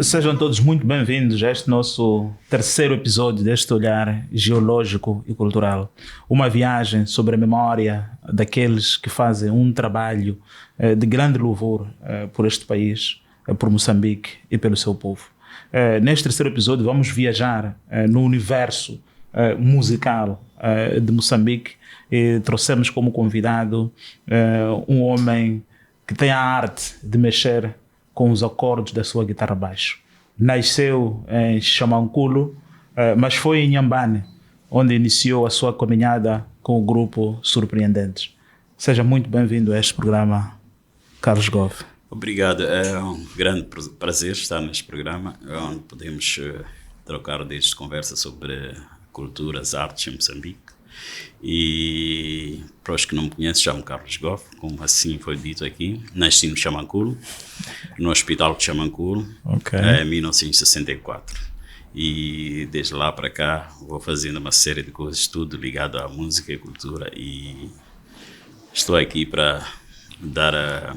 Sejam todos muito bem-vindos a este nosso terceiro episódio deste olhar geológico e cultural. Uma viagem sobre a memória daqueles que fazem um trabalho de grande louvor por este país, por Moçambique e pelo seu povo. Neste terceiro episódio vamos viajar no universo musical de Moçambique e trouxemos como convidado um homem que tem a arte de mexer com os acordes da sua guitarra baixo. Nasceu em Xamanculo, mas foi em Inhambane, onde iniciou a sua caminhada com o grupo Surpreendentes. Seja muito bem-vindo a este programa, Carlos Goff. Obrigado, é um grande prazer estar neste programa, onde podemos trocar desde conversa sobre cultura, as artes em Moçambique. E para os que não me conhecem, chamo Carlos Goff, como assim foi dito aqui. Nasci no Xamanculo, no Hospital de Xamanculo, em 1964. E desde lá para cá vou fazendo uma série de coisas, tudo ligado à música e cultura. E estou aqui para dar a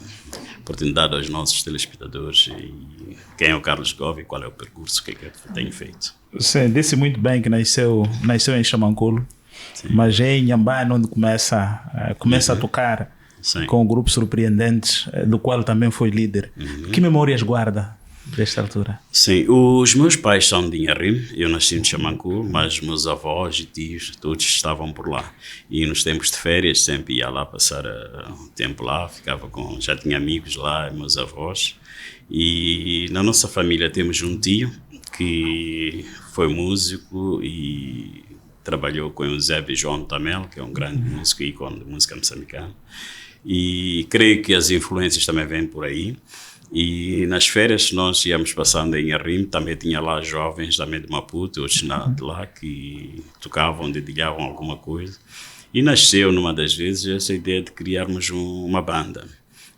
oportunidade aos nossos telespectadores e quem é o Carlos Goff e qual é o percurso que eu tenho feito. Sim, disse muito bem que nasceu em Xamanculo. Sim. Mas é em Inhambane onde começa a tocar. Sim. Com o grupo Surpreendentes, do qual também foi líder. Que memórias guarda desta altura? Sim, os meus pais são de Inharim, eu nasci no Xamanculo, mas meus avós e tios todos estavam por lá. E nos tempos de férias sempre ia lá passar tempo lá, já tinha amigos lá, meus avós. E na nossa família temos um tio que foi músico e trabalhou com o Eusébio João Tamel, que é um grande músico e ícone de música moçambicana. E creio que as influências também vêm por aí. E nas férias nós íamos passando em Arrim, também tinha lá jovens também de Maputo, outros de lá, que tocavam, dedilhavam alguma coisa. E nasceu numa das vezes essa ideia de criarmos uma banda.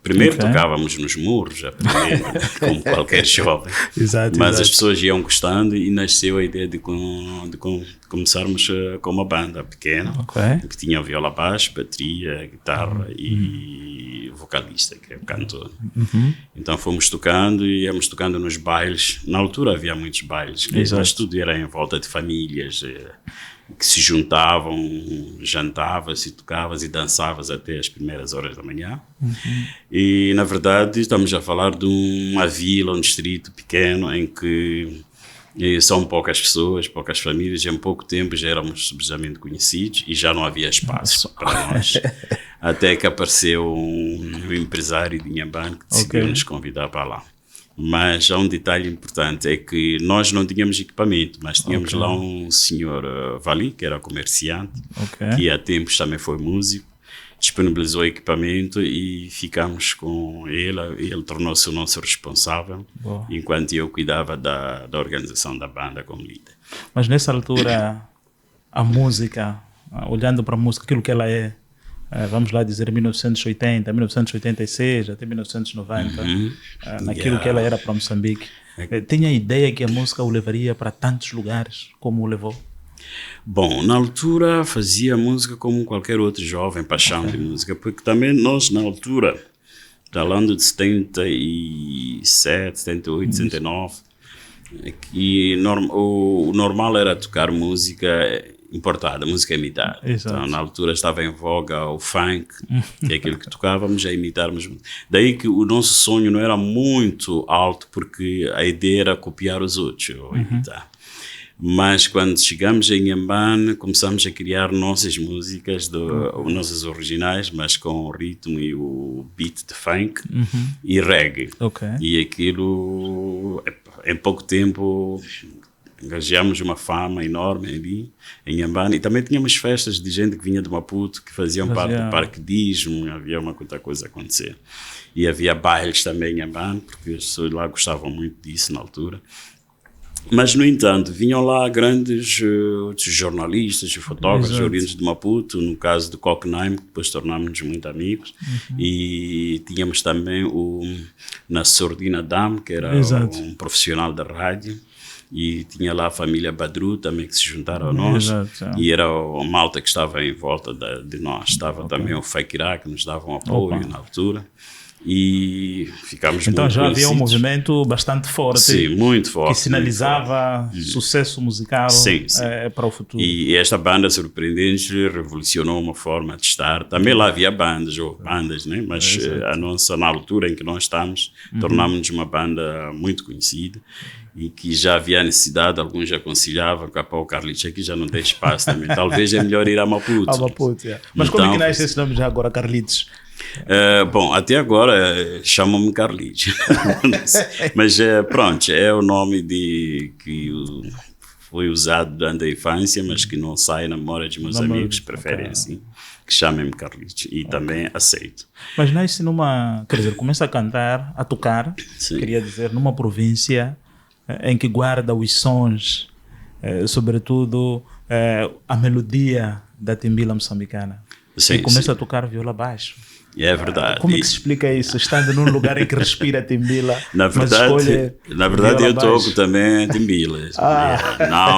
Primeiro tocávamos nos muros, como qualquer jovem, mas as pessoas iam gostando e nasceu a ideia de começarmos com uma banda pequena, que tinha viola baixo, bateria, guitarra e vocalista, que é o cantor. Então fomos tocando e íamos tocando nos bailes. Na altura havia muitos bailes, mas tudo era em volta de famílias, que se juntavam, jantavas e tocavas e dançavas até as primeiras horas da manhã. E, na verdade, estamos a falar de uma vila, um distrito pequeno em que são poucas pessoas, poucas famílias, e em pouco tempo já éramos subejamente conhecidos e já não havia espaço para nós. Até que apareceu um empresário de Inhambane que decidiu nos convidar para lá. Mas há um detalhe importante, é que nós não tínhamos equipamento, mas tínhamos lá um senhor Vali, que era comerciante, que há tempos também foi músico, disponibilizou equipamento e ficamos com ele, e ele tornou-se o nosso responsável, enquanto eu cuidava da organização da banda como líder. Mas nessa altura, a música, olhando para a música, aquilo que ela é, vamos lá dizer 1980, 1986 até 1990, naquilo que ela era para Moçambique, tinha a ideia que a música o levaria para tantos lugares como o levou? Bom, na altura fazia música como qualquer outro jovem, paixão de música, porque também nós na altura, falando de 77, 78, 79, que o normal era tocar música importada, música imitada. Então, na altura estava em voga o funk, que é aquilo que tocávamos, a imitarmos. Daí que o nosso sonho não era muito alto, porque a ideia era copiar os outros, ou imitar. Mas quando chegamos em Inhambane, começamos a criar nossas músicas, nossas originais, mas com o ritmo e o beat de funk e reggae. E aquilo, em pouco tempo, engajámos uma fama enorme ali em Inhambane. E também tínhamos festas de gente que vinha de Maputo, que faziam parte do paraquedismo, havia muita coisa a acontecer. E havia bailes também em Inhambane, porque as pessoas lá gostavam muito disso na altura. Mas, no entanto, vinham lá grandes jornalistas e fotógrafos oriundos de Maputo, no caso de Cockname, que depois tornámos-nos muito amigos, e tínhamos também na Sordina Dam, que era um profissional da rádio, e tinha lá a família Badru também que se juntaram a nós, e era a malta que estava em volta de nós. Estava também o Fakirá, que nos dava um apoio na altura. e ficámos Então muito já havia um conhecidos. movimento bastante forte. Sim, muito forte. Que sinalizava muito forte. sucesso musical Sim, sim. Para o futuro. E esta banda Surpreendentes revolucionou uma forma de estar. Também lá havia bandas, né? Mas a nossa, na altura em que nós estamos, tornámos-nos uma banda muito conhecida e que já havia necessidade, alguns já aconselhavam que o Carlitos aqui já não tem espaço também. Talvez é melhor ir a Maputo. Mas como é que Então, nasce esse nome já agora, Carlitos? Bom, até agora chamam-me Carlitos. Mas pronto, é o nome que foi usado durante a infância, mas que não sai na memória dos meus amigos, preferem assim, que chamem-me Carlitos. E também aceito. Mas nasce numa, quer dizer, começa a cantar, a tocar, Sim. queria dizer, numa província em que guarda os sons, sobretudo a melodia da timbila moçambicana. Sim, E começa sim. a tocar viola baixo. É verdade. Como é que se explica isso? Estando num lugar em que respira timbila, Na mas escolhe verdade viola eu toco baixo. também timbilas.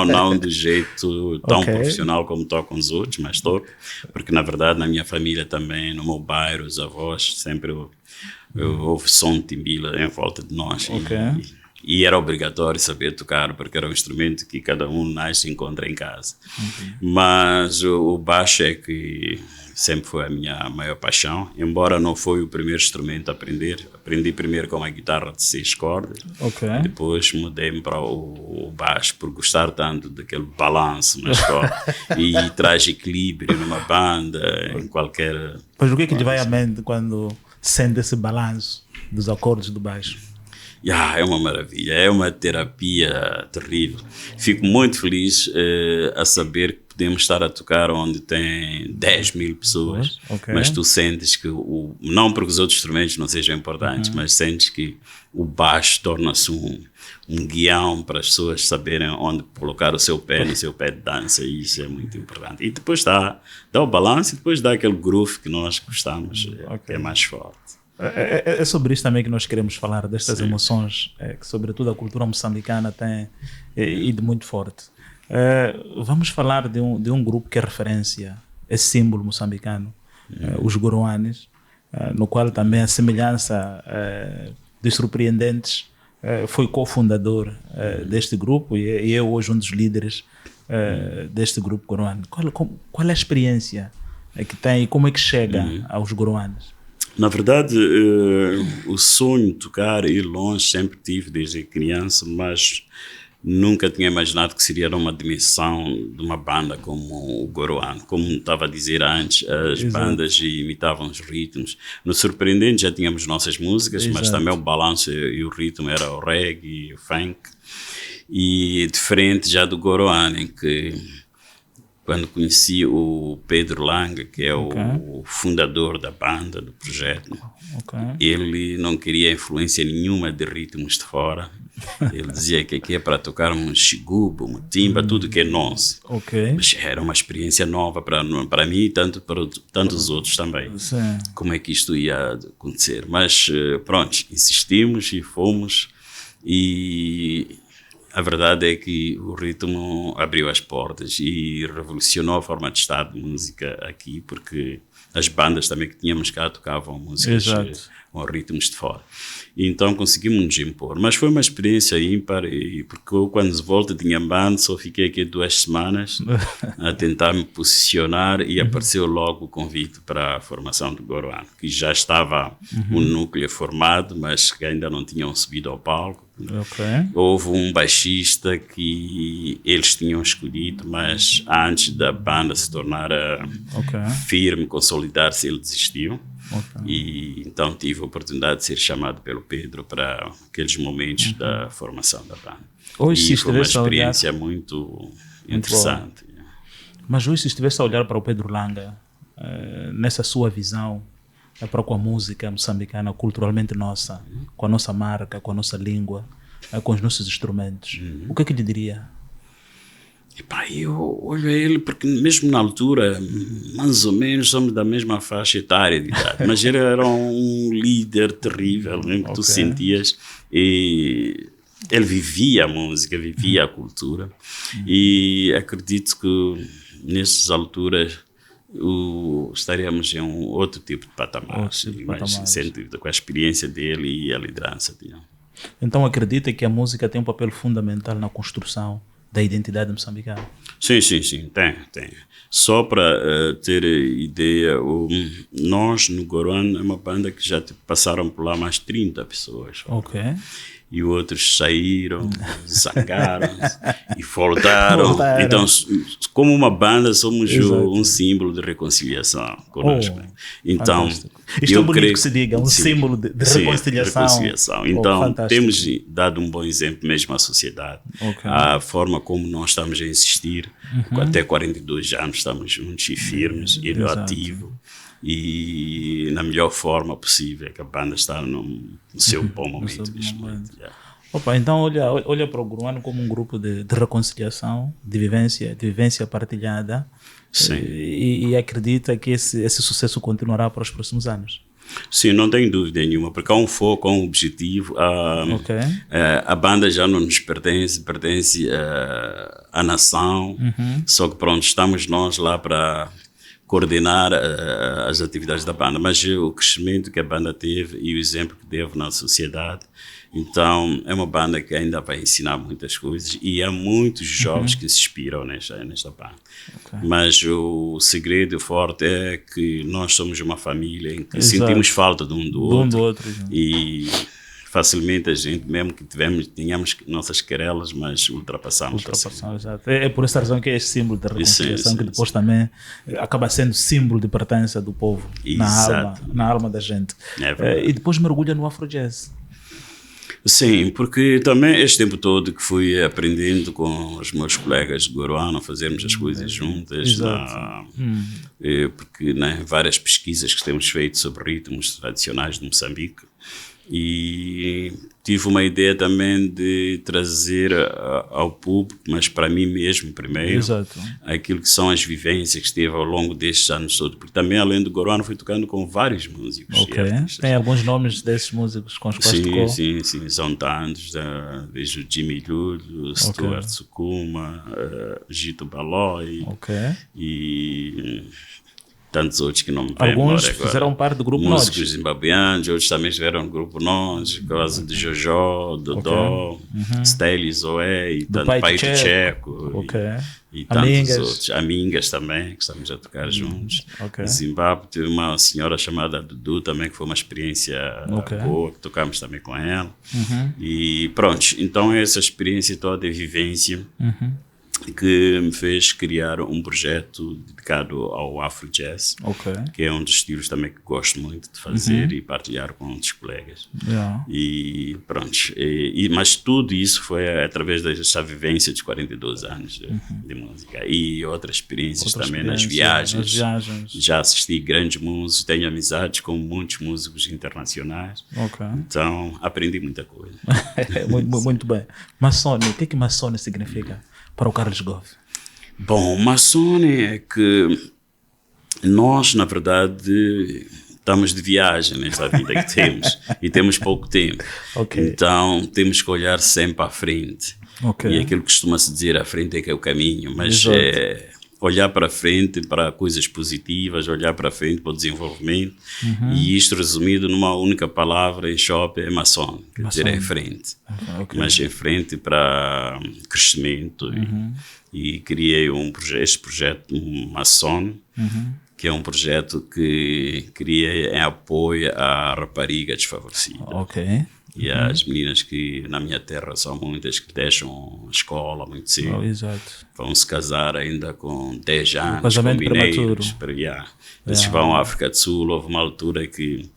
Não do jeito tão Ok. profissional como tocam os outros, mas toco. Porque na verdade na minha família também, no meu bairro, os avós, sempre houve som de timbila em volta de nós. Ok. E era obrigatório saber tocar, porque era um instrumento que cada um nasce e encontra em casa. Mas o baixo é que sempre foi a minha maior paixão, embora não foi o primeiro instrumento a aprender. Aprendi primeiro com a guitarra de 6 cordas, Ok. depois mudei-me para o baixo por gostar tanto daquele balanço nas cordas e traz equilíbrio numa banda, em qualquer... Pois o que é que lhe vai à mente quando sente esse balanço dos acordes do baixo? É uma maravilha, é uma terapia terrível. Fico muito feliz a saber que podemos estar a tocar onde tem 10 mil pessoas, Ok. mas tu sentes que, não porque os outros instrumentos não sejam importantes, mas sentes que o baixo torna-se um guião para as pessoas saberem onde colocar o seu pé no seu pé de dança, e isso é muito importante. E depois dá o balanço e depois dá aquele groove que nós gostamos, que é mais forte. É sobre isso também que nós queremos falar, destas emoções que sobretudo a cultura moçambicana tem ido muito forte. Vamos falar de um grupo que é referência, é símbolo moçambicano, os Goroanes, no qual também a semelhança dos Surpreendentes foi cofundador deste grupo e é hoje um dos líderes deste grupo Goroane. Qual é a experiência que tem e como é que chega aos Goroanes? Na verdade, o sonho de tocar e ir longe sempre tive desde criança, mas nunca tinha imaginado que seria numa dimensão de uma banda como o Goroane. Como estava a dizer antes, as bandas imitavam os ritmos. No Surpreendente já tínhamos nossas músicas, mas também o balanço e o ritmo era o reggae e o funk. E diferente já do Goroane, em que quando conheci o Pedro Langa, que é o fundador da banda, do projeto, ele não queria influência nenhuma de ritmos de fora. Ele dizia que aqui é para tocar um xigubo, um timba, tudo que é nosso. Mas era uma experiência nova para mim e tanto para tantos outros também. Sim. Como é que isto ia acontecer? Mas pronto, insistimos e fomos, e a verdade é que o ritmo abriu as portas e revolucionou a forma de estar de música aqui, porque as bandas também que tínhamos cá tocavam músicas com ritmos de fora. E então conseguimos nos impor. Mas foi uma experiência ímpar, porque eu, quando volto tinha banda, só fiquei aqui 2 semanas a tentar me posicionar e apareceu logo o convite para a formação do Goroane, que já estava um núcleo formado, mas que ainda não tinham subido ao palco. Houve um baixista que eles tinham escolhido, mas antes da banda se tornar firme, consolidar-se, ele desistiu. E então tive a oportunidade de ser chamado pelo Pedro para aqueles momentos da formação da banda. E foi uma experiência muito interessante. Mas hoje, se estivesse a olhar para o Pedro Langa, nessa sua visão, para com a música moçambicana, culturalmente nossa, com a nossa marca, com a nossa língua, com os nossos instrumentos, o que é que lhe diria? Eu olho a ele porque mesmo na altura, mais ou menos, somos da mesma faixa etária de idade, mas ele era um líder terrível, mesmo que tu sentias, e ele vivia a música, vivia a cultura, e acredito que nessas alturas estaríamos em um outro tipo de patamar, Outro tipo de mas patamar. sem dúvida, com a experiência dele e a liderança dele. Então acredita que a música tem um papel fundamental na construção da identidade moçambicana? Sim, tem. Só para ter ideia, nós no Goruan é uma banda que já passaram por lá mais 30 pessoas. Ok. E outros saíram, zangaram-se e voltaram. Então, como uma banda, somos um símbolo de reconciliação conosco. Então, isto é bonito que se diga, um símbolo de reconciliação. Então, temos dado um bom exemplo mesmo à sociedade. A forma como nós estamos a insistir, até 42 anos estamos juntos e firmes, e ativo. E na melhor forma possível, que a banda está no seu bom momento. Opa, então olha para o Goruan como um grupo de reconciliação, de vivência partilhada. Sim. E acredita que esse sucesso continuará para os próximos anos? Sim, não tem dúvida nenhuma, porque há um foco, há um objetivo. A banda já não nos pertence à nação, só que pronto, estamos nós lá para coordenar as atividades da banda, mas o crescimento que a banda teve e o exemplo que teve na sociedade, então é uma banda que ainda vai ensinar muitas coisas e há muitos jovens que se inspiram nesta banda. Mas o segredo forte é que nós somos uma família em que sentimos falta de um do outro. E facilmente a gente, mesmo que tenhamos nossas querelas, mas ultrapassamos. Exato. É por essa razão que é esse símbolo da reconciliação, que depois também acaba sendo símbolo de pertença do povo na alma da gente. E depois mergulha no Afrojazz. Sim, porque também este tempo todo que fui aprendendo com os meus colegas de Goruan a fazermos as coisas juntas, porque várias pesquisas que temos feito sobre ritmos tradicionais de Moçambique, e tive uma ideia também de trazer ao público, mas para mim mesmo primeiro, aquilo que são as vivências que teve ao longo destes anos todos, porque também além do Goruan fui tocando com vários músicos. Tem alguns nomes desses músicos com os quais tocou? Sim, são tantos, desde o Jimmy Lulu, Stuart Sukuma, Gito Baloi e tantos outros que não me lembro. Alguns fizeram parte do grupo Nós. Músicos zimbabueanos, outros também estiveram no grupo Nós, por causa de Jojo, Dodó, Steli Zoé, e tanto Pai do Checo, e tantos outros. Amingas também, que estamos a tocar juntos. Em Zimbábue teve uma senhora chamada Dudu também, que foi uma experiência boa, que tocamos também com ela. E pronto, então essa experiência toda de vivência que me fez criar um projeto dedicado ao Afrojazz, que é um dos estilos também que gosto muito de fazer e partilhar com outros colegas. E pronto, mas tudo isso foi através dessa vivência de 42 anos de música e outras experiências também nas viagens. Já assisti grandes músicos, tenho amizades com muitos músicos internacionais, então aprendi muita coisa. Muito bem. Maçone, o que maçone significa para o Carlos Goff? Bom, maçone é que nós, na verdade, estamos de viagem nesta vida que temos e temos pouco tempo. Então, temos que olhar sempre à frente. E aquilo que costuma-se dizer, à frente é que é o caminho, mas é olhar para frente para coisas positivas, olhar para frente para o desenvolvimento. E isto resumido numa única palavra em shop é maçom, quer dizer, é frente. Mas em frente para crescimento. E criei este projeto maçom, que é um projeto que criei em apoio à rapariga desfavorecida. E as meninas que na minha terra são muitas que deixam a escola muito cedo. Vão se casar ainda com 10 anos, com mineiros. Eles vão à África do Sul. Houve uma altura que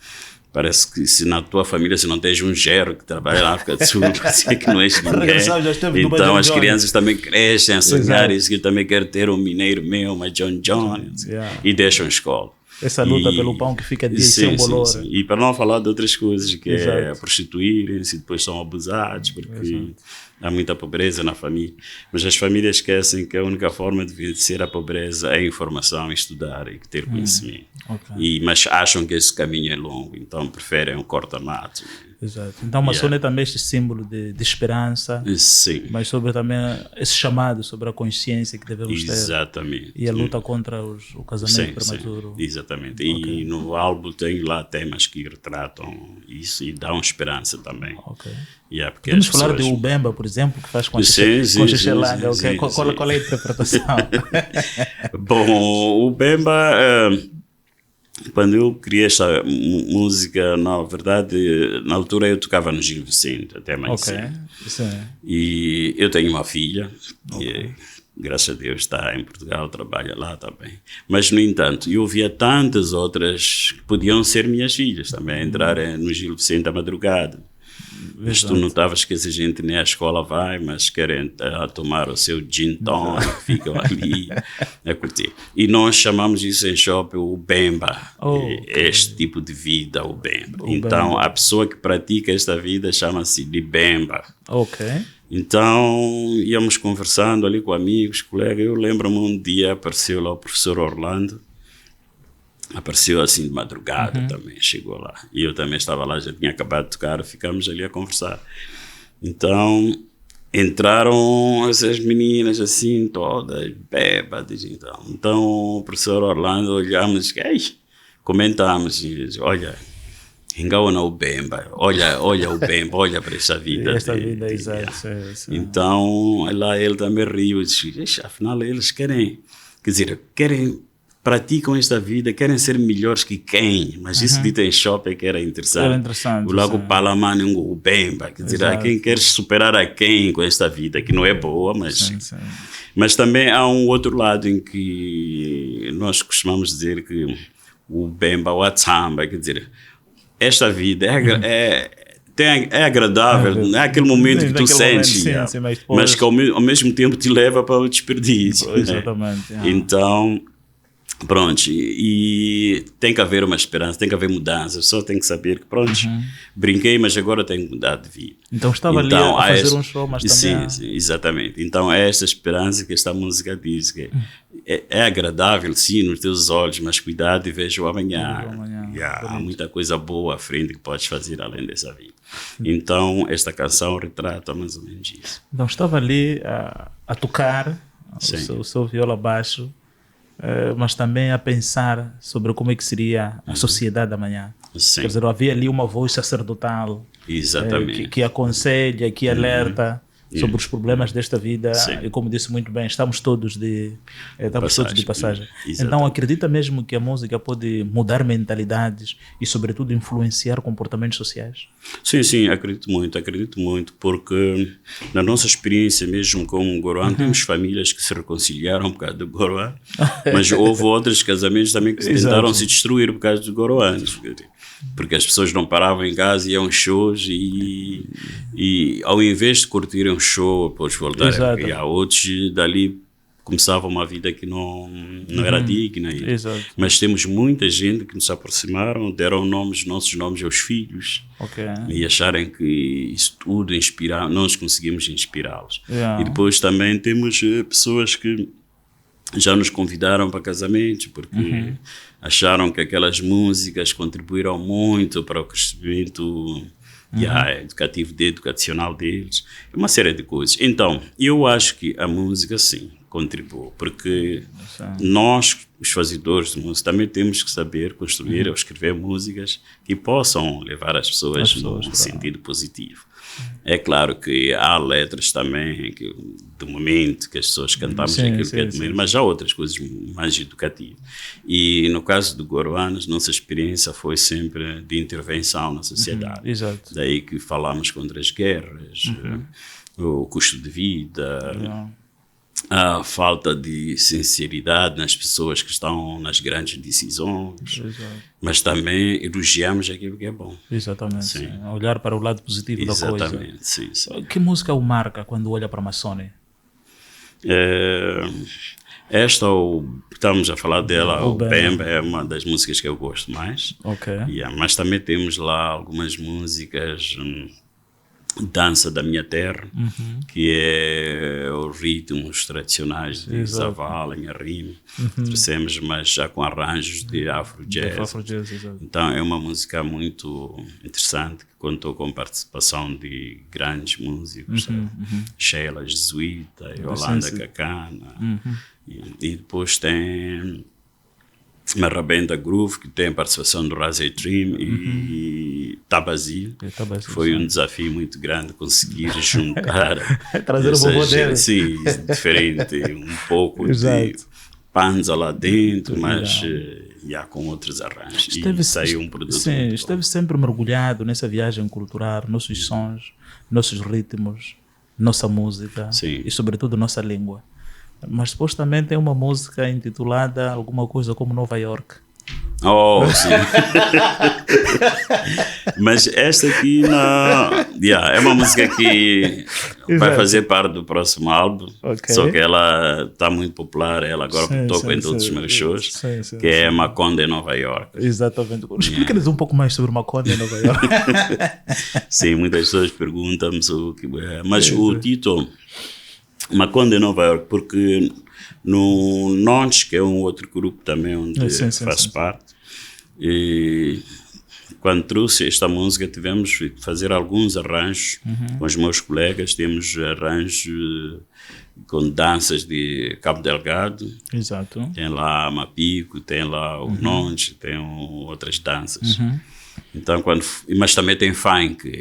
parece que se na tua família se não tens um gerro que trabalha na África do Sul, é que não és ninguém. Então as crianças também crescem a sonhar isso, que também quero ter um mineiro meu, uma John Jones, e deixam a escola. Essa luta pelo pão que fica de sem bolor. E para não falar de outras coisas, que é prostituírem-se e depois são abusados, porque há muita pobreza na família, mas as famílias esquecem que a única forma de vencer a pobreza é a informação, estudar e ter conhecimento. Mas acham que esse caminho é longo, então preferem um corta-mato. Exato. Então, maçom é também este símbolo de esperança, sim, mas sobre também esse chamado sobre a consciência que devemos ter. Exatamente. E a luta contra o casamento prematuro. Sim, exatamente. E no álbum tem lá temas que retratam isso e dão esperança também. Podemos falar de Ubemba, por exemplo, que faz com Xixelanga. Qual é a interpretação? Bom, o Ubemba... Quando eu criei esta música, na verdade, na altura eu tocava no Gil Vicente, até mais cedo. E eu tenho uma filha, e, graças a Deus está em Portugal, trabalha lá também. Mas, no entanto, eu via tantas outras que podiam ser minhas filhas também, entrar no Gil Vicente à madrugada. Mas tu notavas que essa gente nem à escola vai, mas querem tomar o seu gin tonic, ficam ali a curtir. E nós chamamos isso em shopping o Bemba, este tipo de vida, o Bemba. Então, a pessoa que pratica esta vida chama-se de Bemba. Então, íamos conversando ali com amigos, colegas. Eu lembro-me um dia apareceu lá o professor Orlando, apareceu assim de madrugada também, chegou lá. E eu também estava lá, já tinha acabado de tocar, ficamos ali a conversar. Então, entraram essas meninas assim, todas bêbadas. Então o professor Orlando, olhamos, comentamos, e disse, olha, engaona o Bemba, olha o Bemba, olha para essa vida. Exato. Então, lá ele também riu, disse, afinal eles querem praticam esta vida, querem ser melhores que quem, mas isso dito em shopping que era interessante. O Lago Palamani, o Bemba, quer dizer, quem quer superar a quem com esta vida, que não é boa, mas... Mas também há um outro lado em que nós costumamos dizer que o Bemba, o Atsamba, quer dizer, esta vida é agradável, não é aquele momento que tu sentes, mas que ao mesmo tempo te leva para o desperdício. Exatamente. Então... Pronto, e tem que haver uma esperança, tem que haver mudança, só tem que saber que, pronto, brinquei, mas agora tenho que mudar de vida. Então estava ali a fazer um show, mas também... Sim, exatamente. Então é esta esperança que esta música diz, que é agradável, sim, nos teus olhos, mas cuidado e veja o amanhã. Há muita coisa boa à frente que podes fazer além dessa vida. Então esta canção retrata mais ou menos isso. Então estava ali a tocar o seu viola baixo, mas também a pensar sobre como é que seria a sociedade amanhã. Quer dizer, havia ali uma voz sacerdotal que aconselha, que alerta sobre os problemas desta vida. E como disse muito bem, estamos todos de passagem. Então acredita mesmo que a música pode mudar mentalidades e sobretudo influenciar comportamentos sociais? Sim, acredito muito, porque na nossa experiência mesmo com o Goroan, temos famílias que se reconciliaram por causa do Goroan, mas houve outros casamentos também que tentaram se destruir por causa do Goroan, porque as pessoas não paravam em casa, iam shows e ao invés de curtirem um show, depois voltarem, e há outros dali começavam uma vida que não era digna. Mas temos muita gente que nos aproximaram, deram nossos nomes aos filhos e acharem que isso tudo nós conseguimos inspirá-los. E depois também temos pessoas que já nos convidaram para casamentos porque acharam que aquelas músicas contribuíram muito para o crescimento educacional deles, uma série de coisas. Então, eu acho que a música, sim, contribui, porque nós, os fazedores de música, também temos que saber construir ou escrever músicas que possam levar as pessoas num sentido positivo. É claro que há letras também do momento que as pessoas cantamos aquilo que é do momento, mas há outras coisas mais educativas. E no caso do Goroan, nossa experiência foi sempre de intervenção na sociedade. Daí que falamos contra as guerras, o custo de vida, a falta de sinceridade nas pessoas que estão nas grandes decisões, mas também elogiamos aquilo que é bom. Exatamente, olhar para o lado positivo da coisa. Sim. Que música o marca quando olha para a Maçônia? Esta, estamos a falar dela, o Bemba é uma das músicas que eu gosto mais. Mas também temos lá algumas músicas dança da minha terra, que é os ritmos tradicionais de Zavala, Inharrim. Trouxemos, mas já com arranjos de Afro-Jazz. Então é uma música muito interessante, que contou com participação de grandes músicos, Sheila Jesuíta, Yolanda Cacana, e depois tem Marrabenta Groove, que tem a participação do Razzie Dream e Tabazi. Foi um desafio muito grande conseguir juntar trazer o bobo dele. Sim, diferente, um pouco de panza lá dentro, mas já com outros arranjos. E saiu um produto. Sim, esteve sempre mergulhado nessa viagem cultural, nossos sons, nossos ritmos, nossa música e sobretudo nossa língua. Mas depois também tem uma música intitulada alguma coisa como Nova York. Oh, sim. Mas esta aqui é uma música que vai fazer parte do próximo álbum. Só que ela está muito popular. Ela agora toca em todos os meus shows. Que é Macondo em Nova York. Exatamente. Explica-nos um pouco mais sobre Macondo em Nova York. Sim, muitas pessoas perguntam-me o que é. Mas o título Macondo em Nova York, porque no Nonch, que é um outro grupo também onde faço parte, e quando trouxe esta música tivemos que fazer alguns arranjos com os meus colegas. Temos arranjos com danças de Cabo Delgado. Exato. Tem lá Mapico, tem lá o Nonch, tem outras danças. Então, mas também tem funk,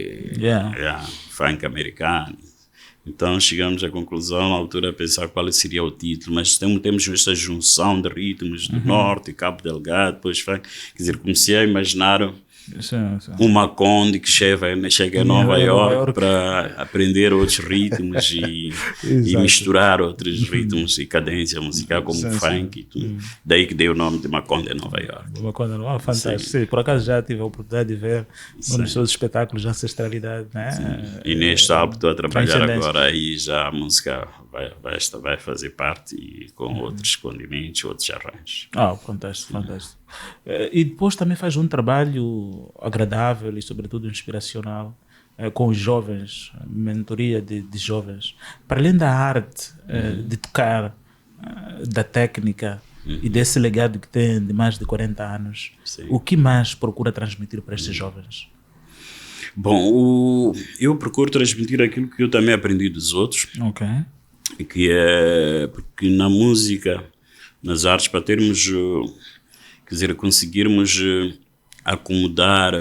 funk americano. Então chegamos à conclusão, na altura, a pensar qual seria o título, mas temos esta junção de ritmos do norte, Cabo Delgado, depois quer dizer, comecei a imaginar um Macondo que chega a Nova York para aprender outros ritmos e misturar outros ritmos e cadência musical como funk e tudo. Daí que deu o nome de Macondo em Nova York. Macondo, fantástico. Sim, por acaso já tive a oportunidade de ver um dos seus espetáculos de ancestralidade, né? E neste álbum estou a trabalhar agora e já a música vai fazer parte e com outros condimentos, outros arranjos. Fantástico, fantástico. E depois também faz um trabalho agradável e sobretudo inspiracional com os jovens, mentoria de jovens. Para além da arte de tocar, da técnica e desse legado que tem de mais de 40 anos, o que mais procura transmitir para estes jovens? Bom, eu procuro transmitir aquilo que eu também aprendi dos outros. Que é porque na música, nas artes, para termos, quer dizer, conseguirmos acomodar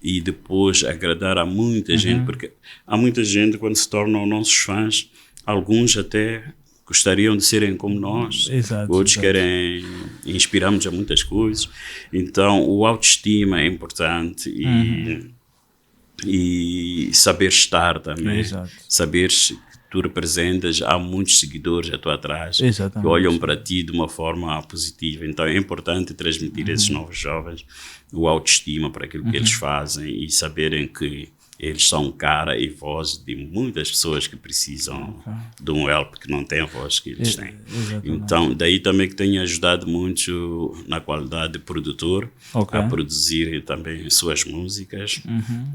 e depois agradar a muita gente, porque há muita gente quando se tornam nossos fãs, alguns até gostariam de serem como nós, outros querem inspirar-nos a muitas coisas. Então o autoestima é importante e saber estar também, saber que tu representas, há muitos seguidores à tua atrás que olham para ti de uma forma positiva. Então é importante transmitir a esses novos jovens o autoestima para aquilo que eles fazem e saberem que eles são cara e voz de muitas pessoas que precisam de um help que não tem a voz que eles têm. Então daí também que tenho ajudado muito na qualidade de produtor a produzir também suas músicas,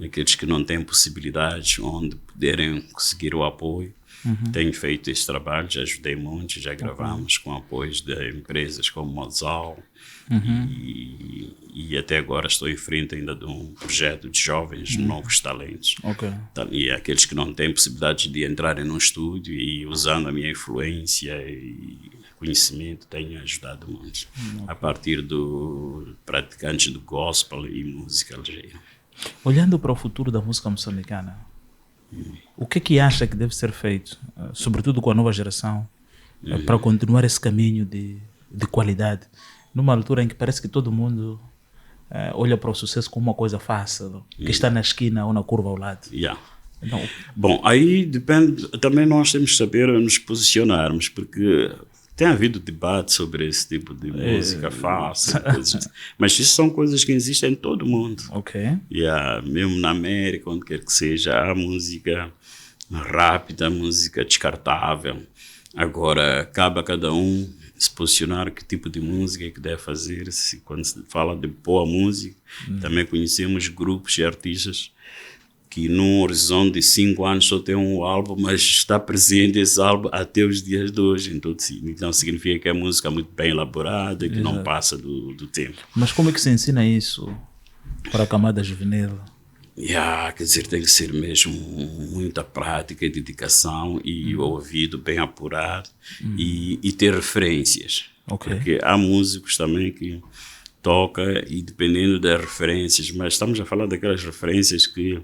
aqueles que não têm possibilidades onde poderem conseguir o apoio. Tenho feito esse trabalho, já ajudei muito, já gravamos com apoios de empresas como Mozal e até agora estou em frente ainda de um projeto de jovens, novos talentos. E aqueles que não têm possibilidade de entrarem num estúdio e usando a minha influência e conhecimento tenho ajudado muito a partir do praticantes do gospel e música ligeira. Olhando para o futuro da música moçambicana, o que acha que deve ser feito, sobretudo com a nova geração, para continuar esse caminho de qualidade, numa altura em que parece que todo mundo olha para o sucesso como uma coisa fácil, que está na esquina ou na curva ao lado? Então, bom, aí depende, também nós temos que saber nos posicionarmos, porque tem havido debate sobre esse tipo de música fácil, mas isso são coisas que existem em todo o mundo. Mesmo na América, onde quer que seja, há música rápida, música descartável. Agora, cabe a cada um se posicionar que tipo de música que deve fazer. Quando se fala de boa música, também conhecemos grupos e artistas que num horizonte de 5 anos só tem um álbum, mas está presente esse álbum até os dias de hoje. Então significa que é música muito bem elaborada e que não passa do tempo. Mas como é que se ensina isso para a camada juvenil? Quer dizer, tem que ser mesmo muita prática e dedicação e ouvido bem apurado e ter referências. Ok. Porque há músicos também que toca e dependendo das referências, mas estamos a falar daquelas referências que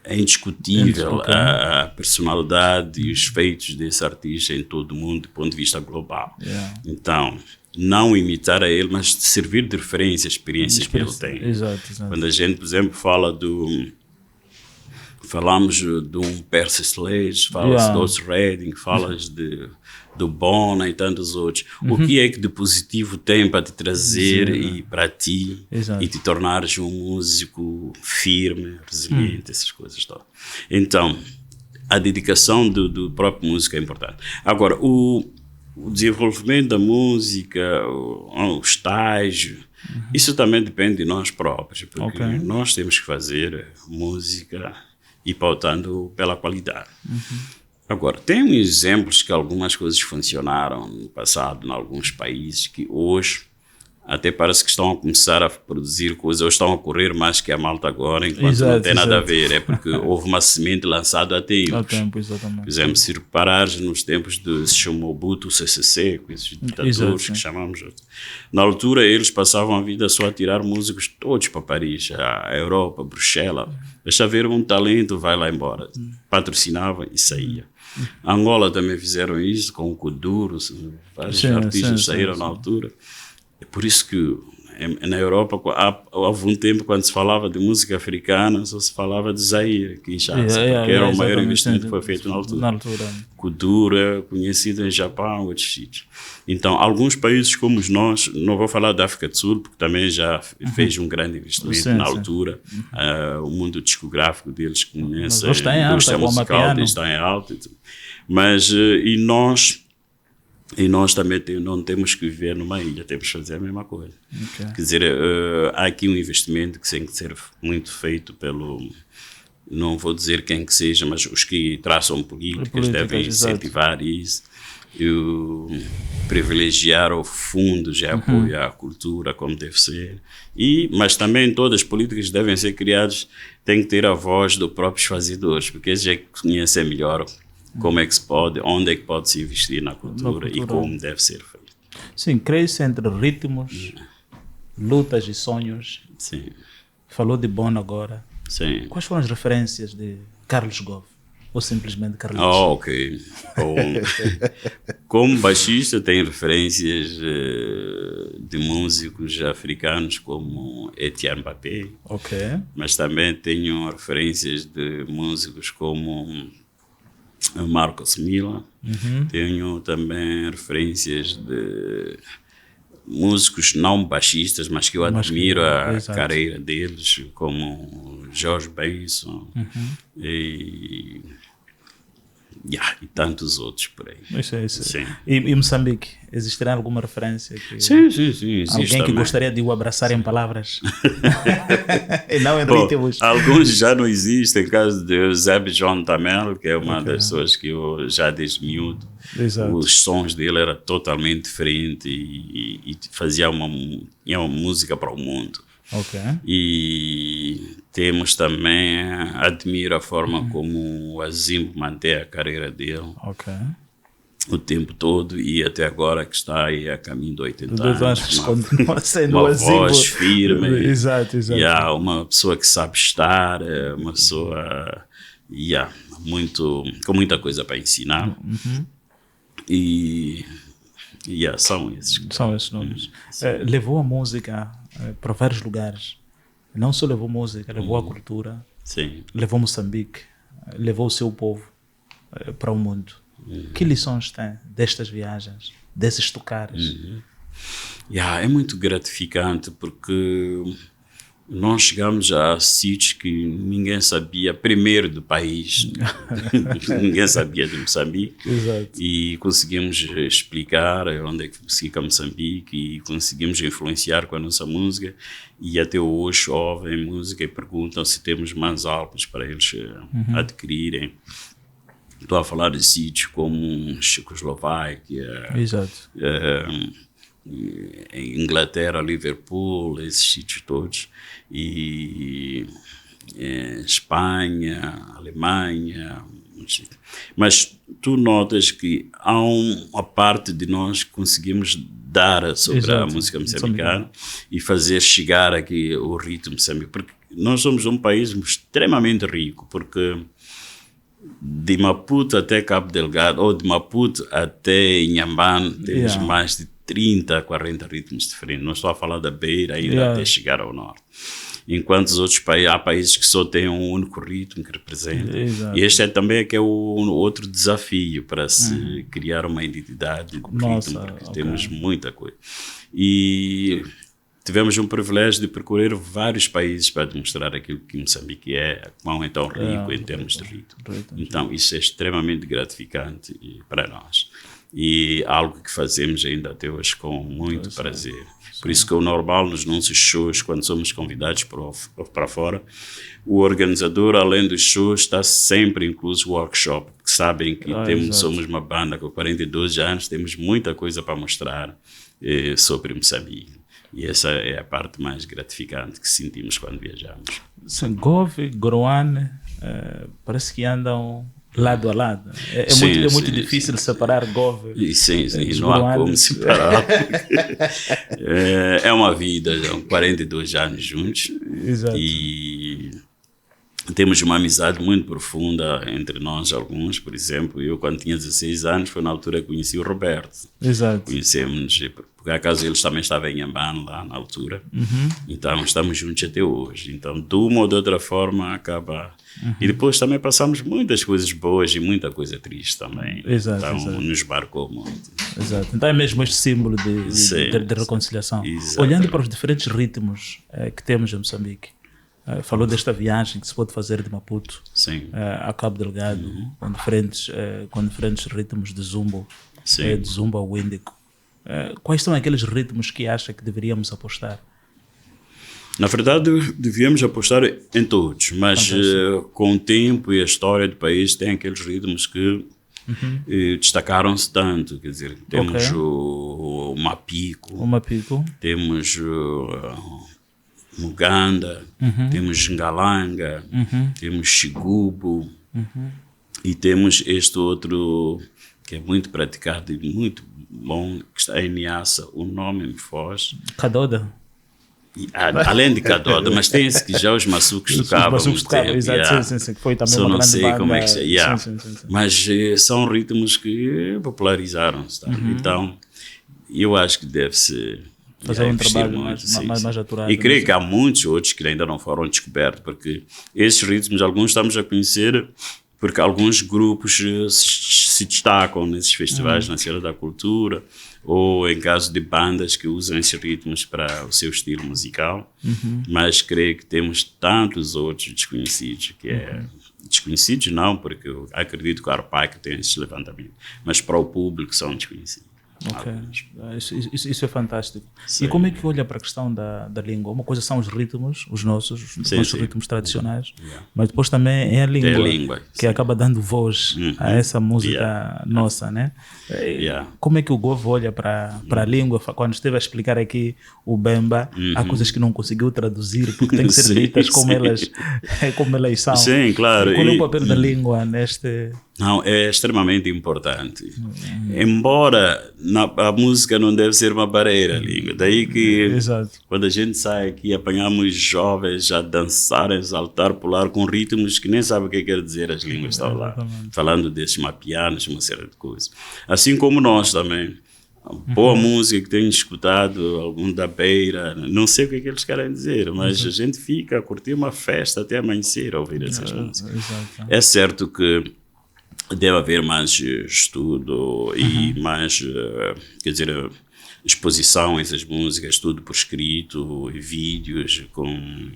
é indiscutível a personalidade e os feitos desse artista em todo o mundo do ponto de vista global. Então, não imitar a ele, mas servir de referência a experiência que ele tem. Exato. Quando a gente, por exemplo, falamos de um Percy Sledge, falas de Otis Redding, falas do Bona e tantos outros. O que é que de positivo tem para te trazer e para ti e te tornares um músico firme, resiliente, essas coisas todas. Então, a dedicação do próprio músico é importante. Agora, o desenvolvimento da música, o estágio, isso também depende de nós próprios, porque nós temos que fazer música e pautando pela qualidade. Agora, tem exemplos que algumas coisas funcionaram no passado, em alguns países, que hoje até parece que estão a começar a produzir coisas, ou estão a correr mais que a malta agora, enquanto não tem nada a ver. É porque houve uma semente lançada há tempos. Há tempo, exatamente. Por exemplo, se reparares nos tempos de Mobutu, CCC, com esses ditadores que chamamos. Na altura, eles passavam a vida só a tirar músicos todos para Paris, a Europa, Bruxelas. Deixa ver um talento, vai lá embora. Patrocinava e saía. Angola também fizeram isso com o Kuduro, vários artistas saíram na altura. É por isso que na Europa, houve um tempo quando se falava de música africana, só se falava de Zaire, Kinshasa, porque era o maior investimento que foi feito na altura. Kuduro, conhecido em Japão, outros sítios. Então, alguns países como os nossos, não vou falar da África do Sul, porque também já fez um grande investimento na altura. O mundo discográfico deles conhece, a indústria musical deles está em alta. Mas, e nós também não temos que viver numa ilha, temos que fazer a mesma coisa. Quer dizer, há aqui um investimento que tem que ser muito feito pelo, não vou dizer quem que seja, mas os que traçam políticas devem incentivar isso, e privilegiar o fundo de apoio à cultura como deve ser. Mas também todas as políticas devem ser criadas, tem que ter a voz dos próprios fazedores, porque eles já conhecem melhor como é que se pode, onde é que pode se investir na cultura e como deve ser feito. Sim, cresce entre ritmos, lutas e sonhos. Sim. Falou de Bono agora. Sim. Quais foram as referências de Carlos Gove? Ou simplesmente Carlos? Ok. Como baixista tem referências de músicos africanos como Etienne Mbappé. Mas também tenho referências de músicos como Marcos Miller. Tenho também referências de músicos não baixistas, mas que eu admiro a carreira deles, como George Benson e tantos outros por aí. Isso. Sim. E Moçambique, existirá alguma referência? Sim, existe. Alguém que também gostaria de o abraçar em palavras? E não em ritmos? Alguns já não existem. No caso de Zeb John Tamel, que é uma das pessoas que eu já desde miúdo, os sons dele eram totalmente diferentes e fazia uma música para o mundo. E temos também, admiro a forma como o Azim mantém a carreira dele o tempo todo e até agora que está aí a caminho de 80 anos. Continua sendo uma voz firme. Exato. Uma pessoa que sabe estar, uma pessoa com muita coisa para ensinar. E são esses nomes. Levou a música para vários lugares. Não só levou música, levou a cultura, levou Moçambique, levou o seu povo para o mundo. Que lições tem destas viagens, desses tocares? É muito gratificante porque Nós chegamos a sítios que ninguém sabia, primeiro do país, ninguém sabia de Moçambique. Exato. E conseguimos explicar onde é que fica Moçambique e conseguimos influenciar com a nossa música. E até hoje ouvem música e perguntam se temos mais álbuns para eles adquirirem. Estou a falar de sítios como Checoslováquia, Exato. Inglaterra, Liverpool, esses sítios todos, e Espanha, Alemanha, mas tu notas que há uma parte de nós que conseguimos dar sobre Exato. a música moçambicana e fazer chegar aqui o ritmo moçambicano, porque nós somos um país extremamente rico, porque de Maputo até Cabo Delgado, ou de Maputo até Inhambane, temos mais de 30, 40 ritmos diferentes. Não estou a falar da beira ainda até chegar ao norte. Enquanto os outros países, há países que só têm um único ritmo que representa. E este também é que é o outro desafio para se criar uma identidade de ritmo, porque temos muita coisa. E tivemos um privilégio de percorrer vários países para demonstrar aquilo que Moçambique é, quão é tão rico em termos de ritmo. Então, isso é extremamente gratificante para nós. E algo que fazemos ainda até hoje com muito prazer. Por isso que o normal nos nossos shows, quando somos convidados para fora, o organizador, além dos shows, está sempre incluso o workshop. Sabem que somos uma banda com 42 anos, temos muita coisa para mostrar sobre Moçambique. E essa é a parte mais gratificante que sentimos quando viajamos. Gove, Groane, parece que andam lado a lado. É muito difícil separar Gove. Sim, não há como separar. É uma vida, já 42 anos juntos. Exato. E temos uma amizade muito profunda entre nós, alguns. Por exemplo, eu quando tinha 16 anos, foi na altura que conheci o Roberto. Exato. Conhecemos, por acaso eles também estavam em Inhambane lá na altura. Então estamos juntos até hoje. Então, de uma ou de outra forma, acaba... E depois também passamos muitas coisas boas e muita coisa triste também. Exato, então, nos marcou muito. Exato. Então é mesmo este símbolo de reconciliação. Exatamente. Olhando para os diferentes ritmos que temos em Moçambique, falou desta viagem que se pode fazer de Maputo a Cabo Delgado, com diferentes ritmos de zumbo, de zumba ao índico. Quais são aqueles ritmos que acha que deveríamos apostar? Na verdade, devíamos apostar em todos, mas com o tempo e a história do país tem aqueles ritmos que destacaram-se tanto. Quer dizer, temos o Mapico, temos o Muganda, temos Ngalanga, temos Xigubo e temos este outro que é muito praticado e muito bom, que está em Niassa, o nome me foge. Cadoda? Além de Cadoda, mas tem esse que já os maçucos tocavam. Exato, sim, que foi também só uma não grande sei banda. como é que se Sim. Mas são ritmos que popularizaram-se. Então, eu acho que deve-se fazer um trabalho muito, mais aturado. E creio que há muitos outros que ainda não foram descobertos, porque esses ritmos, alguns estamos a conhecer, porque alguns grupos se destacam nesses festivais nacionais da cultura, ou em caso de bandas que usam esses ritmos para o seu estilo musical, mas creio que temos tantos outros desconhecidos, que desconhecidos não, porque eu acredito que o ARPAC tem esse levantamento, mas para o público são desconhecidos. Ok, isso é fantástico. Sim. E como é que olha para a questão da língua? Uma coisa são os ritmos, os nossos ritmos tradicionais, mas depois também é a língua, que acaba dando voz a essa música nossa, né? Como é que o Gove olha para a língua? Quando esteve a explicar aqui o Bemba, há coisas que não conseguiu traduzir porque tem que ser ditas como elas são. Sim, claro. Qual é o papel da língua neste... Não, é extremamente importante. Embora a música não deve ser uma barreira, a língua. Daí que quando a gente sai aqui, apanhamos jovens a dançar, a exaltar, pular com ritmos que nem sabem o que quer dizer as línguas estão lá. Falando desses mapianos, uma série de coisas. Assim como nós também. Boa música que tenho escutado, algum da beira, não sei o que eles querem dizer, mas a gente fica a curtir uma festa até amanhecer a ouvir essas músicas. É certo que deve haver mais estudo e mais, quer dizer, exposição, essas músicas, tudo por escrito, e vídeos com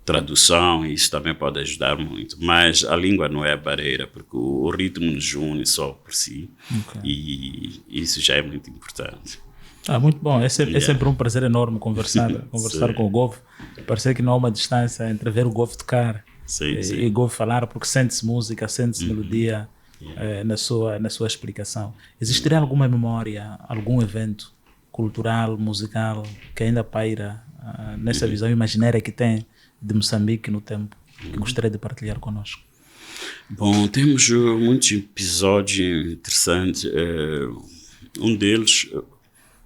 tradução, isso também pode ajudar muito. Mas a língua não é a barreira, porque o ritmo nos une só por si, e isso já é muito importante. Muito bom. É sempre um prazer enorme conversar com o Gov. Parece que não há uma distância entre ver o Gov tocar e Gov falar, porque sente-se música, sente-se melodia na sua explicação. Existiria alguma memória, algum evento cultural, musical, que ainda paira nessa visão imaginária que tem de Moçambique no tempo, que gostaria de partilhar connosco? Bom, temos muitos episódios interessantes. Um deles,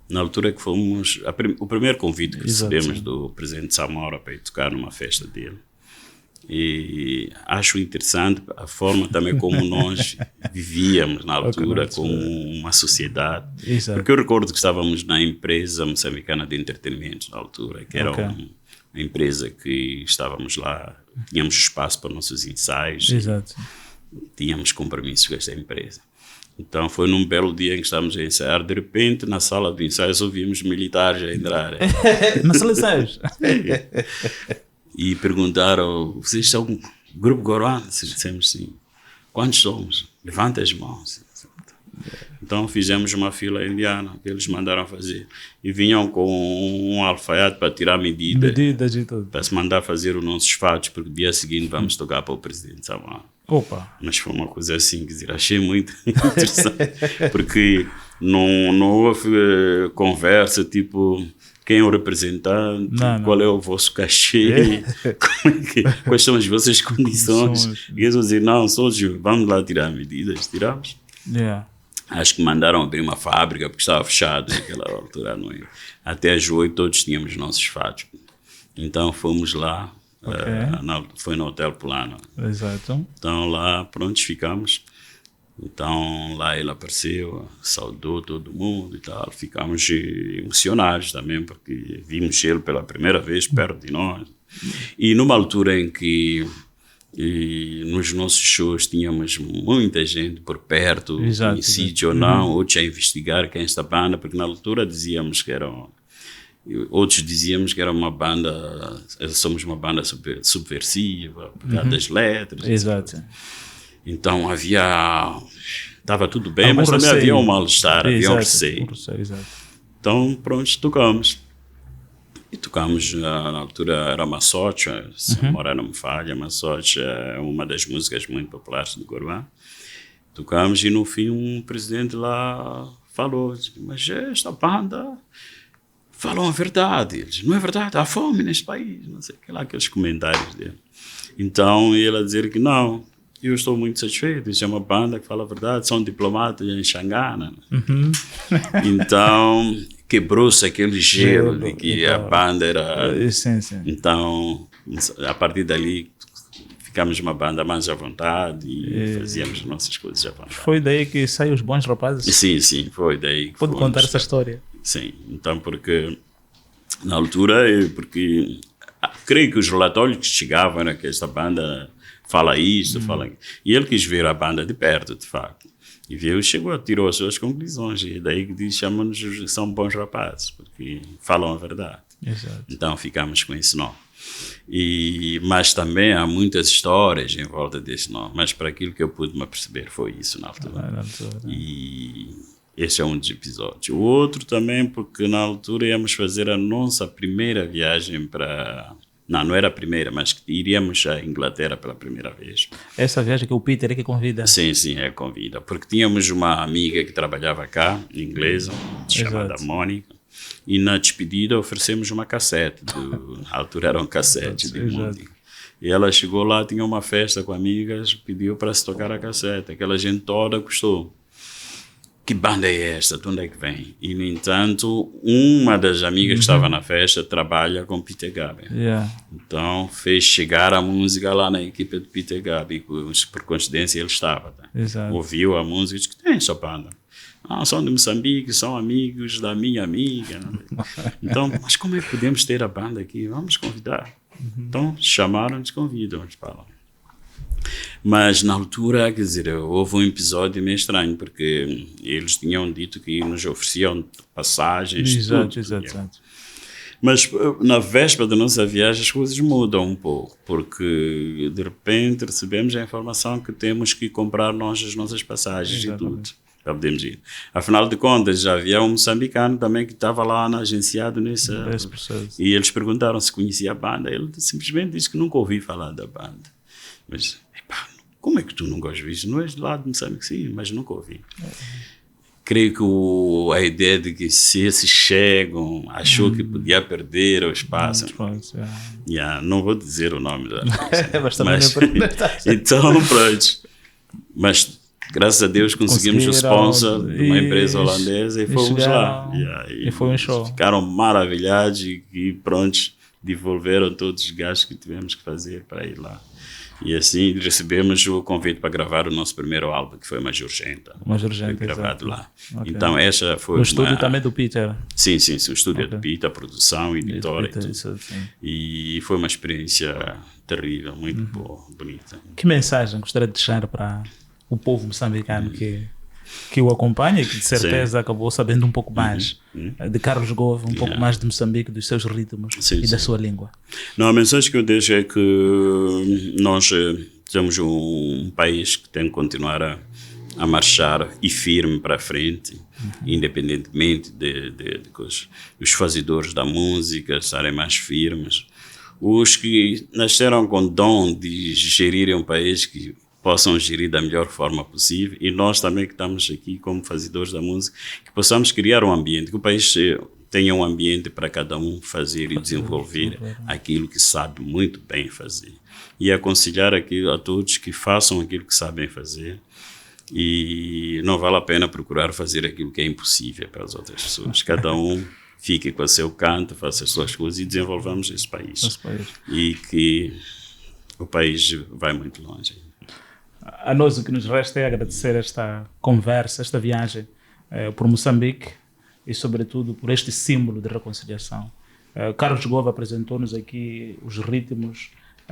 na altura que fomos, o primeiro convite que recebemos do presidente Samora para ir tocar numa festa dele. E acho interessante a forma também como nós vivíamos na altura como uma sociedade. Exato. Porque eu recordo que estávamos na empresa moçambicana de entretenimento na altura, que era uma empresa que estávamos lá, tínhamos espaço para nossos ensaios. Exato. Tínhamos compromissos com esta empresa. Então foi num belo dia em que estávamos a ensaiar, de repente na sala de ensaios ouvimos militares a entrar. Na sala de ensaios? E perguntaram, vocês são um grupo Gorwan? Dissemos sim. Quantos somos? Levanta as mãos. Então fizemos uma fila indiana que eles mandaram fazer. E vinham com um alfaiate para tirar medidas e tudo. Para se mandar fazer os nossos fatos, porque no dia seguinte vamos tocar para o presidente Samora. Opa! Mas foi uma coisa assim, quer dizer, achei muito interessante. Porque não houve conversa tipo... Quem é o representante? Qual é o vosso cachê? Quais são as vossas condições? E eles diziam, não, vamos lá tirar medidas. Tiramos. Acho que mandaram abrir uma fábrica, porque estava fechado naquela altura à noite. Até às 8 todos tínhamos nossos fatos. Então fomos lá, foi no Hotel Plano. Exato. Então lá, prontos, ficamos. Então lá ele apareceu, saudou todo mundo e tal. Ficámos emocionados também, porque vimos ele pela primeira vez perto de nós. E numa altura em que nos nossos shows tínhamos muita gente por perto, em sítio ou não, outros a investigar quem é esta banda, porque na altura dizíamos que outros dizíamos que era uma banda, somos uma banda subversiva, por causa das letras. Exato. Então estava tudo bem, mas também havia um mal-estar, havia um receio. Então, pronto, tocamos. E tocamos, na altura, era Massote, se a memória não me falha, Massote é uma das músicas muito populares do Gorwan. Tocamos e no fim um presidente lá falou, mas esta banda falam a verdade. Eles, não é verdade, há fome neste país, não sei, aqueles comentários dele. Então, ele a dizer que não. Eu estou muito satisfeito, isso é uma banda que fala a verdade, são diplomatas em Xangana. Então, quebrou-se aquele gelo de que a banda era... Sim. Então, a partir dali, ficámos uma banda mais à vontade e fazíamos nossas coisas à vontade. Foi daí que saíram os bons rapazes? Sim, foi daí. Pode contar essa história? Sim, então porque na altura, porque creio que os relatórios que chegavam era que esta banda... fala isto, fala aquilo. E ele quis ver a banda de perto, de facto. E viu, tirou as suas conclusões. E daí que chamam-nos, são bons rapazes, porque falam a verdade. Exato. Então ficamos com esse nome. Mas também há muitas histórias em volta desse nome. Mas para aquilo que eu pude me perceber foi isso na altura. E esse é um dos episódios. O outro também, porque na altura íamos fazer a nossa primeira viagem para... Não era a primeira, mas que iríamos à Inglaterra pela primeira vez. Essa viagem que o Peter é que convida? Sim, convida. Porque tínhamos uma amiga que trabalhava cá, inglesa, chamada Mônica, e na despedida oferecemos uma cassete. À altura era um cassete de música. E ela chegou lá, tinha uma festa com amigas, pediu para se tocar a cassete. Aquela gente toda gostou. Que banda é esta? De onde é que vem? E, no entanto, uma das amigas que estava na festa trabalha com Peter Gabriel. Então, fez chegar a música lá na equipe de Peter Gabriel. Por coincidência, ele estava. Ouviu a música e disse que tem essa banda. São de Moçambique, são amigos da minha amiga. Então, mas como é que podemos ter a banda aqui? Vamos convidar. Então, chamaram-nos, convidam-nos para lá. Mas na altura, quer dizer, houve um episódio meio estranho, porque eles tinham dito que nos ofereciam passagens, tudo. Exato. Mas na véspera da nossa viagem as coisas mudam um pouco, porque de repente recebemos a informação que temos que comprar nós as nossas passagens e tudo, para podermos ir. Afinal de contas, já havia um moçambicano também que estava lá agenciado nesse processo. E eles perguntaram se conhecia a banda. Ele simplesmente disse que nunca ouvi falar da banda. Mas, como é que tu nunca ouviu isso? Não és de lá de Moçambique? Sim, mas nunca ouvi. Creio que a ideia de que se esses chegam, achou que podia perder o espaço. Não vou dizer o nome da mas então, pronto. Mas, graças a Deus, conseguimos o sponsor de uma empresa holandesa e fomos lá. E foi um show. Ficaram maravilhados e prontos, devolveram todos os gastos que tivemos que fazer para ir lá. E assim recebemos o convite para gravar o nosso primeiro álbum, que foi Major Urgente. Gravado lá. Okay. Então essa foi o estúdio também do Peter? Sim, o estúdio do Peter, a produção, editora e tudo. E foi uma experiência terrível, muito boa, bonita. Que mensagem gostaria de deixar para o povo moçambicano que o acompanha e que de certeza acabou sabendo um pouco mais de Carlos Gove, pouco mais de Moçambique, dos seus ritmos e da sua língua? Não, a mensagem que eu deixo é que nós somos um país que tem que continuar a marchar e firme para frente, independentemente de os fazedores da música estarem mais firmes. Os que nasceram com dom de gerir um país que possam gerir da melhor forma possível, e nós também que estamos aqui como fazedores da música, que possamos criar um ambiente, que o país tenha um ambiente para cada um fazer e desenvolver aquilo que sabe muito bem fazer. E aconselhar aquilo a todos que façam aquilo que sabem fazer, e não vale a pena procurar fazer aquilo que é impossível para as outras pessoas. Cada um fique com o seu canto, faça as suas coisas e desenvolvamos esse país. E que o país vai muito longe. A nós o que nos resta é agradecer esta conversa, esta viagem por Moçambique e, sobretudo, por este símbolo de reconciliação. Carlos Gove apresentou-nos aqui os ritmos,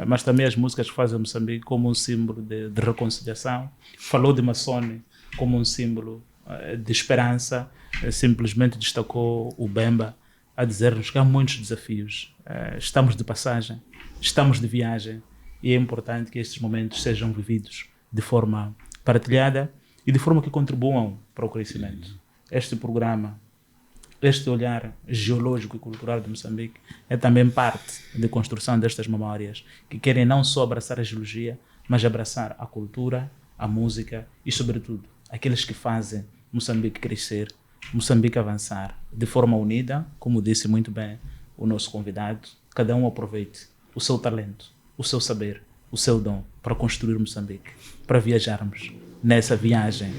mas também as músicas que fazem Moçambique como um símbolo de reconciliação. Falou de Massone como um símbolo de esperança, simplesmente destacou o Bemba a dizer-nos que há muitos desafios. Estamos de passagem, estamos de viagem e é importante que estes momentos sejam vividos de forma partilhada e de forma que contribuam para o crescimento. Este programa, este olhar geológico e cultural de Moçambique é também parte da construção destas memórias que querem não só abraçar a geologia, mas abraçar a cultura, a música e, sobretudo, aqueles que fazem Moçambique crescer, Moçambique avançar de forma unida, como disse muito bem o nosso convidado. Cada um aproveite o seu talento, o seu saber, o seu dom para construir Moçambique, para viajarmos nessa viagem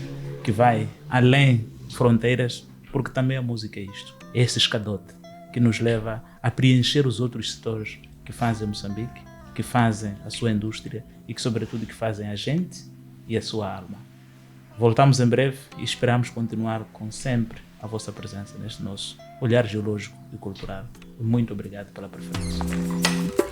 que vai além fronteiras, porque também a música é isto, é esse escadote que nos leva a preencher os outros setores que fazem Moçambique, que fazem a sua indústria e que, sobretudo, que fazem a gente e a sua alma. Voltamos em breve e esperamos continuar com sempre a vossa presença neste nosso olhar geológico e cultural. Muito obrigado pela preferência.